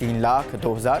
3,02,000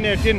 NA-10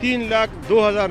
3,02,000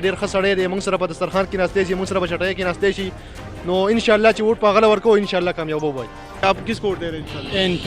ډیر ښه سړی دی موږ سره په دسترخوان کې ناشته شي موږ سره په چټای کې ناشته شي نو ان شاء الله چې ووټ په غلا ورکو ان شاء الله کامیاب وبای آپ کس کو ووٹ دے رہے ہیں انشاءاللہ؟ NP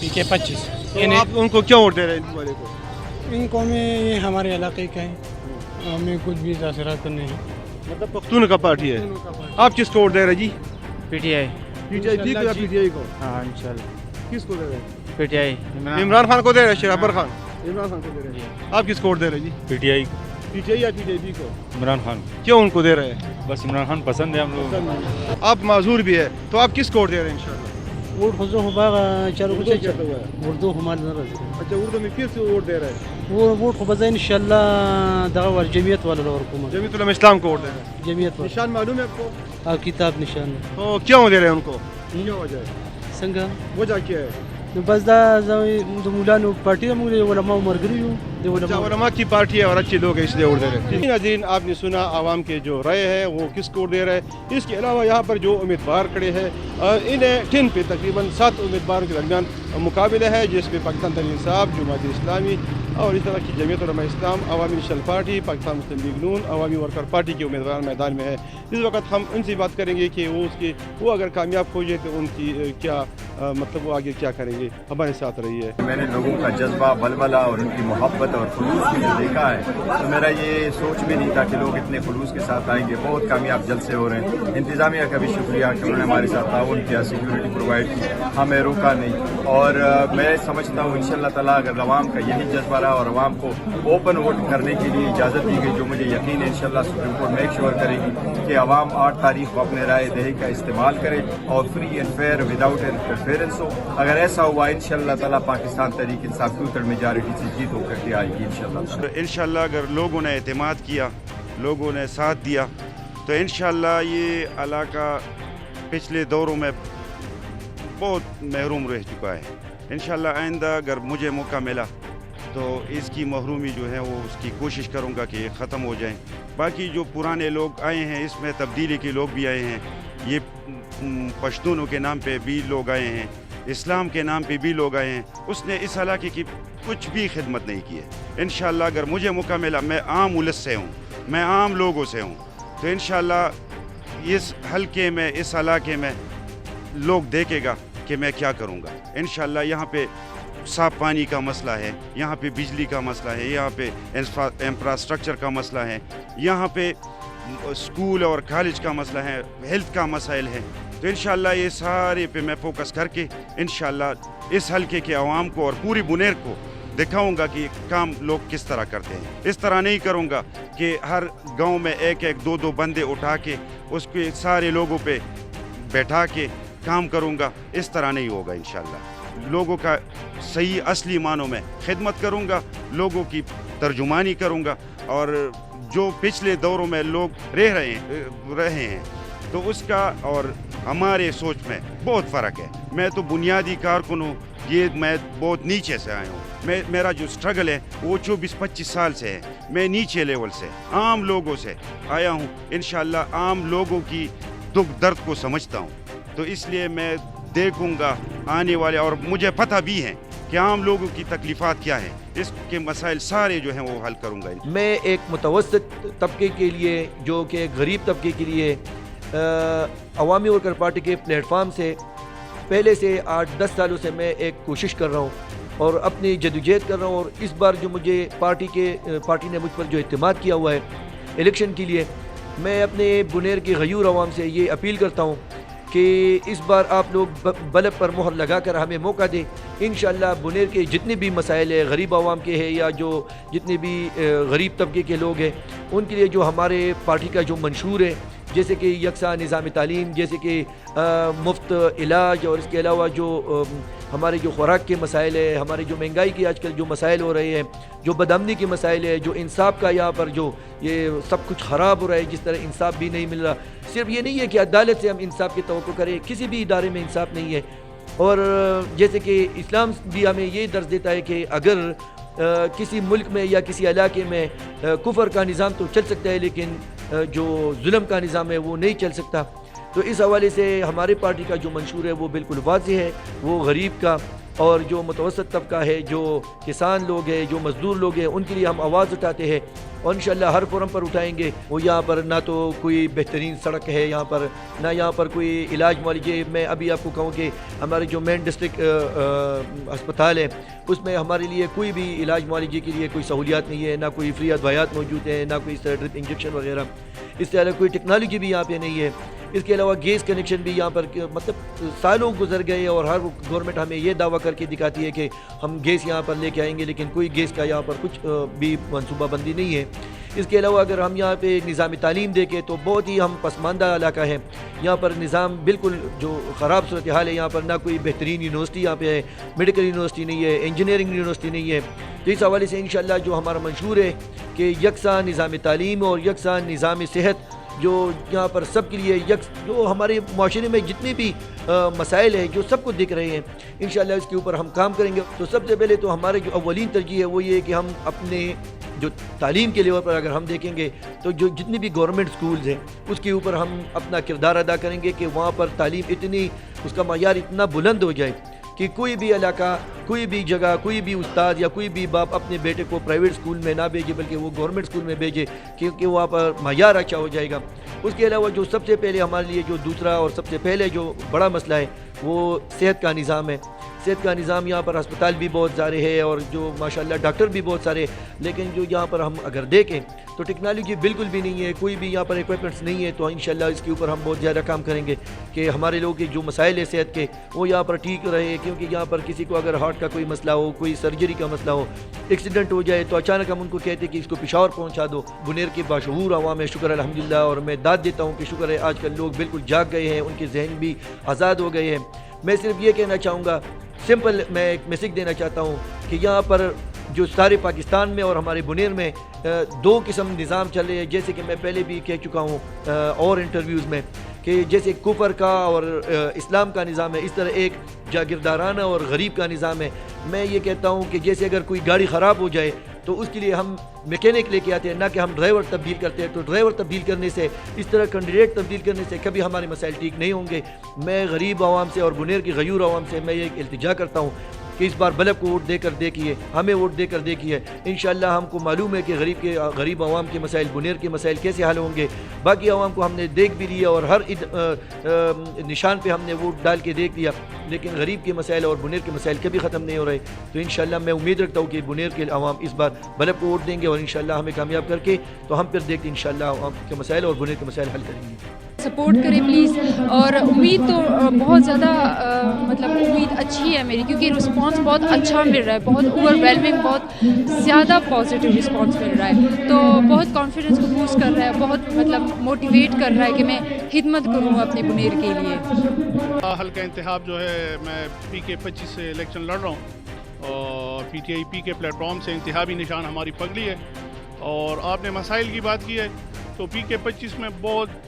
PK 25। تو آپ ان کو کیوں ووٹ دے رہے ہیں اس والے کو؟ ان کو میں یہ ہمارے علاقے کا ہے، ہمیں کچھ بھی تاثرات نہیں ہے۔ مطلب پختون کا پارٹی ہے۔ آپ کس کو ووٹ دے رہے ہیں جی؟ PTI PTI کو یا PTI کو؟ ہاں انشاءاللہ کس کو دے رہے ہیں؟ PTI عمران خان کو دے رہے ہیں؟ شیر اکبر خان عمران خان کو دے رہے ہیں۔ آپ کس کو ووٹ دے رہے ہیں جی؟ PTI PTI یا PTI کو؟ عمران خان۔ کیوں ان کو دے رہے ہیں؟ بس عمران خان پسند ہے ہم لوگ۔ آپ معذور بھی ہے تو آپ کس کو ووٹ دے رہے ہیں انشاءاللہ؟ ووٹ خود باغ چارو کچھ اردو ہمارے نہ اچھا اردو میں پھر سے ووٹ دے رہے ہیں۔ وہ ووٹ کو بزا انشاءاللہ دغه جمعیت والا لورکوما جمعیت علماء اسلام کو ووٹ دے رہے ہیں. جمعیت والا نشان معلوم ہے آپ کو؟ کتاب نشان تو کیوں دے رہے ہیں ان کو؟ کیا وجہ ہے؟ څنګه وجہ کیا ہے؟ نو بس دا د مولانو پارټي موږ علماء مرګري یو د علماء کی پارٹی ہے اور اچھے لوگ ہیں اس لیے ووٹ دے رہے ہیں. ناظرین آپ نے سنا عوام کے جو رائے ہے وہ کس کو ووٹ دے رہے ہیں. اس کے علاوہ یہاں پر جو امیدوار کھڑے ہیں انہیں ٹن پہ تقریباً 7 امیدواروں کے درمیان مقابلہ ہے جس میں پاکستان تحریک انصاف، جماعت اسلامی اور اس طرح کی جمعیت علماء اسلام، عوامی نیشنل پارٹی، پاکستان مسلم لیگ نون، عوامی ورکر پارٹی کے امیدوار میدان میں ہے. اس وقت ہم ان سے بات کریں گے کہ وہ اگر کامیاب ہو جائے تو ان کی کیا مطلب وہ آگے کیا کریں گے. ہمارے ساتھ رہی ہے. میں نے لوگوں کا جذبہ، بلبلہ اور ان کی محبت اور خلوص کو جو دیکھا ہے تو میرا یہ سوچ بھی نہیں تھا کہ لوگ اتنے خلوص کے ساتھ آئیں گے. بہت کامیاب جلسے ہو رہے ہیں. انتظامیہ کا بھی شکریہ کہ انہوں نے ہمارے ساتھ تعاون کیا، سیکورٹی پرووائڈ کی، ہمیں روکا نہیں. اور میں سمجھتا ہوں انشاءاللہ تعالیٰ اگر عوام کا یہی جذبہ رہا اور عوام کو اوپن ووٹ کرنے کے لیے اجازت دی گئی، جو مجھے یقین ہے انشاءاللہ سپریم کورٹ میک شور کرے گی کہ عوام 8 تاریخ کو اپنے رائے دہی کا استعمال کرے اور free and fair without interference ہو. اگر ایسا ہوا انشاءاللہ تعالیٰ پاکستان تحریک انصاف کی اتر میجارٹی سے جیت ہو کر کے آئے گی انشاءاللہ. انشاءاللہ اگر لوگوں نے اعتماد کیا، لوگوں نے ساتھ دیا تو انشاءاللہ یہ علاقہ پچھلے دوروں میں بہت محروم رہ چکا ہے. انشاءاللہ آئندہ اگر مجھے موقع ملا تو اس کی محرومی جو ہے وہ اس کی کوشش کروں گا کہ یہ ختم ہو جائیں. باقی جو پرانے لوگ آئے ہیں اس میں تبدیلی کے لوگ بھی آئے ہیں. یہ پشتونوں کے نام پہ بھی لوگ آئے ہیں، اسلام کے نام پہ بھی لوگ آئے ہیں. اس نے اس علاقے کی کچھ بھی خدمت نہیں کی ہے. انشاءاللہ اگر مجھے موقع ملا، میں عام ملت سے ہوں، میں عام لوگوں سے ہوں، تو انشاءاللہ اس حلقے میں، اس علاقے میں لوگ دیکھے گا کہ میں کیا کروں گا. انشاءاللہ یہاں پہ صاف پانی کا مسئلہ ہے، یہاں پہ بجلی کا مسئلہ ہے، یہاں پہ انفراسٹرکچر کا مسئلہ ہے، یہاں پہ اسکول اور کالج کا مسئلہ ہے، ہیلتھ کا مسائل ہے. تو انشاءاللہ یہ سارے پہ میں فوکس کر کے انشاءاللہ اس حلقے کے عوام کو اور پوری بنیر کو دکھاؤں گا کہ کام لوگ کس طرح کرتے ہیں. اس طرح نہیں کروں گا کہ ہر گاؤں میں 1-1 2-2 بندے اٹھا کے اس کے سارے لوگوں پہ بیٹھا کے کام کروں گا. اس طرح نہیں ہوگا. انشاءاللہ لوگوں کا صحیح اصلی معنوں میں خدمت کروں گا، لوگوں کی ترجمانی کروں گا. اور جو پچھلے دوروں میں لوگ رہے ہیں تو اس کا اور ہمارے سوچ میں بہت فرق ہے. میں تو بنیادی کارکن ہوں، یہ میں بہت نیچے سے آیا ہوں. میرا جو سٹرگل ہے وہ 24-25 سال سے ہے. میں نیچے لیول سے عام لوگوں سے آیا ہوں. انشاءاللہ عام لوگوں کی دکھ درد کو سمجھتا ہوں. تو اس لیے میں دیکھوں گا آنے والے، اور مجھے پتہ بھی ہے کہ عام لوگوں کی تکلیفات کیا ہیں. اس کے مسائل سارے جو ہیں وہ حل کروں گا. میں ایک متوسط طبقے کے لیے، جو کہ غریب طبقے کے لیے عوامی ورکر پارٹی کے پلیٹ فارم سے پہلے سے 8-10 سالوں سے میں ایک کوشش کر رہا ہوں اور اپنی جدوجہد کر رہا ہوں. اور اس بار جو مجھے پارٹی نے مجھ پر جو اعتماد کیا ہوا ہے الیکشن کے لیے، میں اپنے بنیر کی غیور عوام سے یہ اپیل کرتا ہوں کہ اس بار آپ لوگ بلب پر مہر لگا کر ہمیں موقع دیں. انشاءاللہ بنیر کے جتنے بھی مسائل ہیں، غریب عوام کے ہیں یا جو جتنے بھی غریب طبقے کے لوگ ہیں، ان کے لیے جو ہمارے پارٹی کا جو منشور ہے، جیسے کہ یکساں نظام تعلیم، جیسے کہ مفت علاج، اور اس کے علاوہ جو ہمارے جو خوراک کے مسائل ہے، ہمارے جو مہنگائی کے آج کل جو مسائل ہو رہے ہیں، جو بدامنی کے مسائل ہے، جو انصاف کا یہاں پر جو یہ سب کچھ خراب ہو رہا ہے، جس طرح انصاف بھی نہیں مل رہا. صرف یہ نہیں ہے کہ عدالت سے ہم انصاف کی توقع کریں، کسی بھی ادارے میں انصاف نہیں ہے. اور جیسے کہ اسلام بھی ہمیں یہ درس دیتا ہے کہ اگر کسی ملک میں یا کسی علاقے میں کفر کا نظام تو چل سکتا ہے، لیکن جو ظلم کا نظام ہے وہ نہیں چل سکتا. تو اس حوالے سے ہمارے پارٹی کا جو منشور ہے وہ بالکل واضح ہے. وہ غریب کا اور جو متوسط طبقہ ہے، جو کسان لوگ ہیں، جو مزدور لوگ ہیں، ان کے لیے ہم آواز اٹھاتے ہیں اور انشاءاللہ ہر فورم پر اٹھائیں گے. وہ یہاں پر نہ تو کوئی بہترین سڑک ہے یہاں پر، نہ یہاں پر کوئی علاج معالجے. میں ابھی آپ کو کہوں کہ ہمارے جو مین ڈسٹرکٹ ہسپتال ہے، اس میں ہمارے لیے کوئی بھی علاج معالجے کے لیے کوئی سہولیات نہیں ہے، نہ کوئی فری ادویات موجود ہیں، نہ کوئی ڈرپ انجیکشن وغیرہ. اس سے الگ کوئی ٹیکنالوجی بھی یہاں پہ نہیں ہے. اس کے علاوہ گیس کنیکشن بھی یہاں پر مطلب سالوں گزر گئے اور ہر گورنمنٹ ہمیں یہ دعویٰ کر کے دکھاتی ہے کہ ہم گیس یہاں پر لے کے آئیں گے، لیکن کوئی گیس کا یہاں پر کچھ بھی منصوبہ بندی نہیں ہے. اس کے علاوہ اگر ہم یہاں پہ نظام تعلیم دیکھیں تو بہت ہی ہم پسماندہ علاقہ ہے. یہاں پر نظام بالکل جو خراب صورتحال ہے. یہاں پر نہ کوئی بہترین یونیورسٹی یہاں پہ ہے، میڈیکل یونیورسٹی نہیں ہے، انجینئرنگ یونیورسٹی نہیں ہے. تو اس حوالے سے انشاءاللہ جو ہمارا منشور ہے کہ یکساں نظام تعلیم اور یکساں نظام صحت جو یہاں پر سب کے لیے جو ہمارے معاشرے میں جتنے بھی مسائل ہیں جو سب کو دکھ رہے ہیں انشاءاللہ اس کے اوپر ہم کام کریں گے. تو سب سے پہلے تو ہمارے جو اولین ترجیح ہے وہ یہ ہے کہ ہم اپنے جو تعلیم کے لیول پر اگر ہم دیکھیں گے تو جو جتنی بھی گورنمنٹ سکولز ہیں اس کے اوپر ہم اپنا کردار ادا کریں گے کہ وہاں پر تعلیم اتنی اس کا معیار اتنا بلند ہو جائے کہ کوئی بھی علاقہ کوئی بھی جگہ کوئی بھی استاد یا کوئی بھی باپ اپنے بیٹے کو پرائیویٹ سکول میں نہ بھیجے بلکہ وہ گورنمنٹ سکول میں بھیجے کیونکہ وہاں پر معیار اچھا ہو جائے گا. اس کے علاوہ جو سب سے پہلے ہمارے لیے جو دوسرا اور سب سے پہلے جو بڑا مسئلہ ہے وہ صحت کا نظام ہے. صحت کا نظام یہاں پر ہسپتال بھی بہت سارے ہیں اور جو ماشاءاللہ ڈاکٹر بھی بہت سارے, لیکن جو یہاں پر ہم اگر دیکھیں تو ٹیکنالوجی بالکل بھی نہیں ہے, کوئی بھی یہاں پر ایکوپمنٹس نہیں ہے. تو انشاءاللہ اس کے اوپر ہم بہت زیادہ کام کریں گے کہ ہمارے لوگوں کے جو مسائل ہیں صحت کے وہ یہاں پر ٹھیک رہے, کیونکہ یہاں پر کسی کو اگر ہارٹ کا کوئی مسئلہ ہو, کوئی سرجری کا مسئلہ ہو, ایکسیڈنٹ ہو جائے تو اچانک ہم ان کو کہتے ہیں کہ اس کو پشاور پہنچا دو. بنیر کے باشعور عوام ہے, شکر الحمدللہ, اور میں داد دیتا ہوں کہ شکر ہے آج کل لوگ بالکل جاگ گئے ہیں, ان کے ذہن بھی آزاد ہو گئے ہیں. میں صرف یہ کہنا چاہوں گا, سمپل میں ایک میسیج دینا چاہتا ہوں کہ یہاں پر جو سارے پاکستان میں اور ہمارے بنیر میں دو قسم نظام چل رہے ہیں, جیسے کہ میں پہلے بھی کہہ چکا ہوں اور انٹرویوز میں کہ جیسے کفر کا اور اسلام کا نظام ہے, اس طرح ایک جاگیردارانہ اور غریب کا نظام ہے. میں یہ کہتا ہوں کہ جیسے اگر کوئی گاڑی خراب ہو جائے تو اس کے لیے ہم میکینک لے کے آتے ہیں, نہ کہ ہم ڈرائیور تبدیل کرتے ہیں. تو ڈرائیور تبدیل کرنے سے, اس طرح کینڈیڈیٹ تبدیل کرنے سے کبھی ہمارے مسائل ٹھیک نہیں ہوں گے. میں غریب عوام سے اور بنیر کی غیور عوام سے میں یہ التجا کرتا ہوں کہ اس بار بلب کو ووٹ دے کر دیکھیے, ہمیں ووٹ دے کر دیکھیے. انشاءاللہ ہم کو معلوم ہے کہ غریب عوام کے مسائل, بنیر کے مسائل کیسے حل ہوں گے. باقی عوام کو ہم نے دیکھ بھی لیا اور ہر نشان پہ ہم نے ووٹ ڈال کے دیکھ لیا, لیکن غریب کے مسائل اور بنیر کے مسائل کبھی ختم نہیں ہو رہے. تو انشاءاللہ میں امید رکھتا ہوں کہ بنیر کے عوام اس بار بلب کو ووٹ دیں گے اور انشاءاللہ ہمیں کامیاب کر کے تو ہم پھر دیکھتے ہیں انشاءاللہ عوام کے مسائل اور بنیر کے مسائل حل کریں گے. سپورٹ کریں پلیز. اور امید تو بہت زیادہ مطلب امید اچھی ہے میری, کیونکہ رسپانس بہت اچھا مل رہا ہے, بہت اوور ویلمنگ, بہت زیادہ پازیٹیو رسپانس مل رہا ہے. تو بہت کانفیڈنس کو بوسٹ کر رہا ہے, بہت مطلب موٹیویٹ کر رہا ہے کہ میں خدمت کروں اپنے بنیر کے لیے. حلقہ انتخاب جو ہے میں PK25 سے الیکشن لڑ رہا ہوں اور PTI کے پلیٹ فارم سے انتخابی نشان ہماری پگڑی ہے. اور آپ نے مسائل کی بات کی ہے تو PK25 میں بہت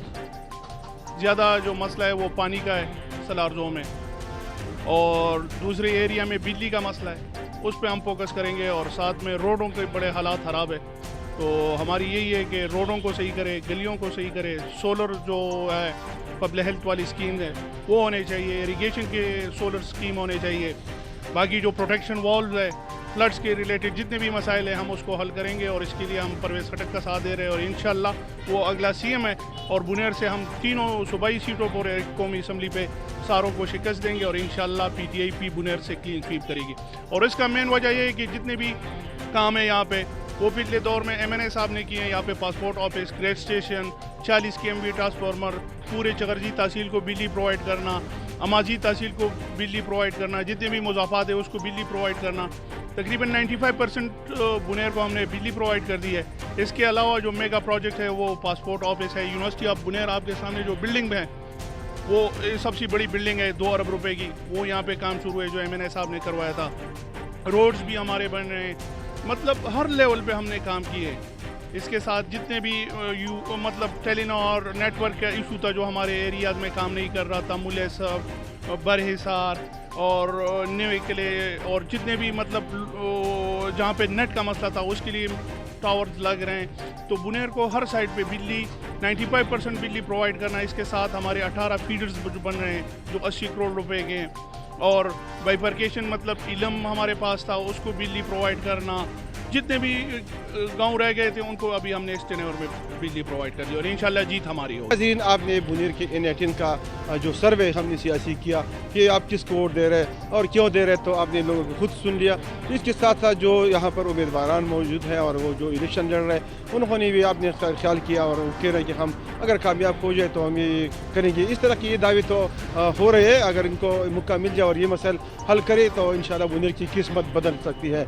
زیادہ جو مسئلہ ہے وہ پانی کا ہے سلارزوں میں, اور دوسرے ایریا میں بجلی کا مسئلہ ہے, اس پہ ہم فوکس کریں گے. اور ساتھ میں روڈوں کے بڑے حالات خراب ہے, تو ہماری یہی ہے کہ روڈوں کو صحیح کرے, گلیوں کو صحیح کرے. سولر جو ہے پبلک ہیلتھ والی اسکیم ہے وہ ہونے چاہیے, اریگیشن کے سولر اسکیم ہونے چاہیے. باقی جو پروٹیکشن والز ہے فلڈس کے ریلیٹڈ جتنے بھی مسائل ہیں ہم اس کو حل کریں گے, اور اس کے لیے ہم پرویز خٹک کا ساتھ دے رہے ہیں. اور انشاءاللہ وہ اگلا CM ہے, اور بنیر سے ہم تینوں صوبائی سیٹوں پر قومی اسمبلی پہ ساروں کو شکست دیں گے, اور انشاءاللہ PTI بنیر سے کلین سویپ کرے گی. اور اس کا مین وجہ یہ ہے کہ جتنے بھی کام ہیں یہاں پہ وہ پچھلے دور میں MNA صاحب نے کیے ہیں. یہاں پہ passport office, grid station, 40 KMV transformer, پورے چغرجی تحصیل کو بجلی پرووائڈ کرنا, اماجی تحصیل کو بجلی پرووائڈ کرنا, جتنے بھی مضافات ہیں اس کو بجلی پرووائڈ کرنا. تقریباً 95% بنیر کو ہم نے بجلی پرووائڈ کر دی ہے. اس کے علاوہ جو میگا پروجیکٹ ہے وہ پاسپورٹ آفس ہے. یونیورسٹی آف بنیر آپ کے سامنے جو بلڈنگ ہے وہ سب سے بڑی بلڈنگ ہے 2 ارب روپے کی, وہ یہاں پہ کام شروع ہے جو MNA صاحب نے کروایا تھا. روڈز بھی ہمارے بن رہے ہیں, مطلب ہر لیول پہ ہم نے کام کیے. اس کے ساتھ جتنے بھی مطلب ٹیلینار نیٹ ورک کا ایشو تھا جو ہمارے ایریاز میں کام نہیں کر رہا تھا, ملے صاحب, برحصار اور نیو قلعے, اور جتنے بھی مطلب جہاں پہ نیٹ کا مسئلہ تھا اس کے لیے ٹاورز لگ رہے ہیں. تو بنیر کو ہر سائڈ پہ بجلی 95% بجلی پرووائڈ کرنا. اس کے ساتھ ہمارے 18 فیڈرز بن رہے ہیں جو 80 کروڑ روپے کے ہیں. اور بائیفرکیشن مطلب علم ہمارے پاس تھا اس کو بجلی پرووائڈ کرنا. جتنے بھی گاؤں رہ گئے تھے ان کو ابھی ہم نے اس ٹینور میں بجلی پرووائڈ کر دی, اور انشاءاللہ جیت ہماری ہو. ناظرین, آپ نے بنیر کے N18 کا جو سروے ہم نے سیاسی کیا کہ آپ کس کو ووٹ دے رہے اور کیوں دے رہے, تو آپ نے لوگوں کو خود سن لیا. اس کے ساتھ ساتھ جو یہاں پر امیدواران موجود ہیں اور وہ جو الیکشن لڑ رہے ہیں انہوں نے بھی آپ نے خیال کیا, اور وہ کہہ رہے ہیں کہ ہم اگر کامیاب ہو جائے تو ہم یہ کریں گے. اس طرح کی یہ دعوے تو ہو رہے ہیں. اگر ان کو موقع مل جائے اور یہ مسائل حل کرے تو انشاءاللہ بنیر کی قسمت بدل سکتی ہے.